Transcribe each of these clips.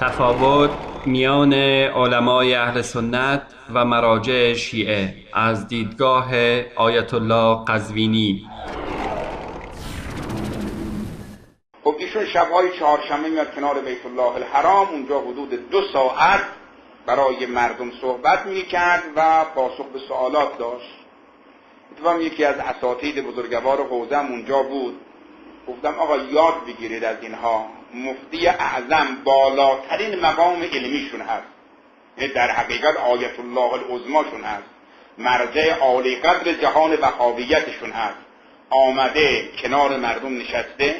تفاوت میان علمای اهل سنت و مراجع شیعه از دیدگاه آیت الله قزوینی. خب ایشون شب‌های چهارشنبه میاد کنار بیت الله الحرام، اونجا حدود 2 ساعت برای مردم صحبت میکرد و پاسخ به سوالات داشت. اتفاقا یکی از اساتید بزرگوار حوزه اونجا بود. گفتم آقا یاد بگیرید از اینها، مفتی اعظم بالاترین مقام علمیشون هست، در حقیقت آیت الله العظماشون هست، مرجع عالی قدر جهان وهابیتشون هست، آمده کنار مردم نشسته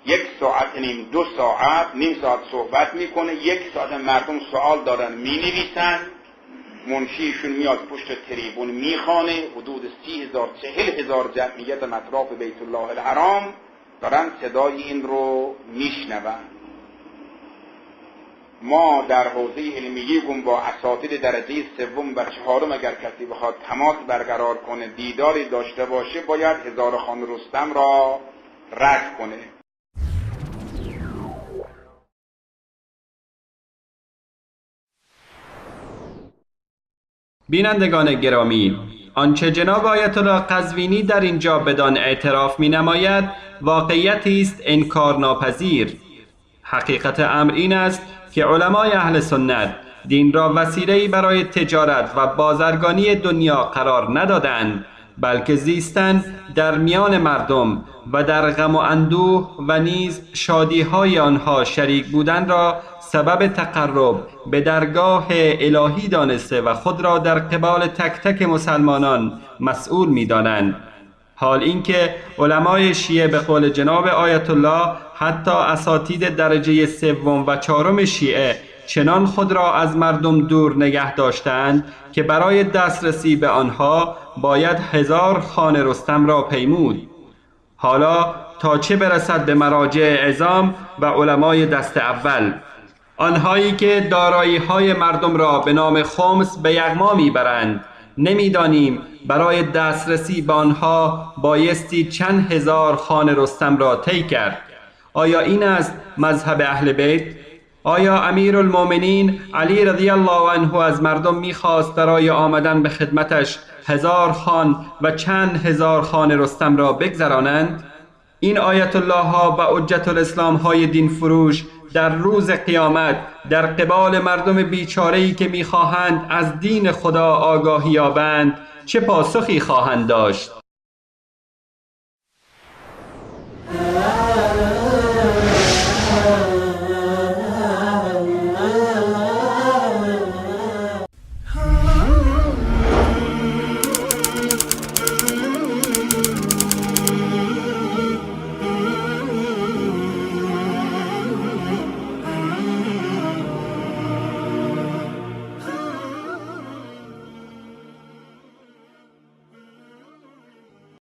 1 ساعت نیم 2 ساعت، نیم ساعت صحبت میکنه، 1 ساعت مردم سوال دارن مینویسن، منشیشون میاد پشت تریبون میخوانه، حدود 30,000 40,000 جمعیت اطراف بیت الله الحرام دارن صدای این رو میشنون. ما در حوزه علمیه با اساتید درجه 3 و 4 اگر کسی بخواد تماس برقرار کنه، دیداری داشته باشه، باید هزار خان رستم را رد کنه. بینندگان گرامی، آنچه جناب آیت الله قزوینی در اینجا بدان اعتراف می نماید واقعیتی است انکارناپذیر. حقیقت امر این است که علمای اهل سنت دین را وسیله‌ای برای تجارت و بازرگانی دنیا قرار ندادند، بلکه زیستن در میان مردم و در غم و اندوه و نیز شادی‌های آنها شریک بودن را سبب تقرب به درگاه الهی دانسته و خود را در قبال تک تک مسلمانان مسئول می‌دانند. حال اینکه علمای شیعه به قول جناب آیت الله حتی اساتید درجه 3 و 4 شیعه چنان خود را از مردم دور نگه داشتند که برای دسترسی به آنها باید 1000 خان رستم را پیمود. حالا تا چه برسد به مراجع عظام و علمای دست اول، آنهایی که دارایی‌های مردم را به نام خمس به یغما می‌برند. نمی‌دانیم برای دسترسی به آنها بایستی چند هزار خان رستم را طی کرد. آیا این است مذهب اهل بیت؟ آیا امیرالمؤمنین علی رضی الله عنه از مردم می‌خواست برای آمدن به خدمتش 1000 خان و چند هزار خان رستم را بگذرانند؟ این آیت الله ها و حجت الاسلام های دین فروش در روز قیامت در قبال مردم بیچاره‌ای که می‌خواهند از دین خدا آگاهی یابند چه پاسخی خواهند داشت؟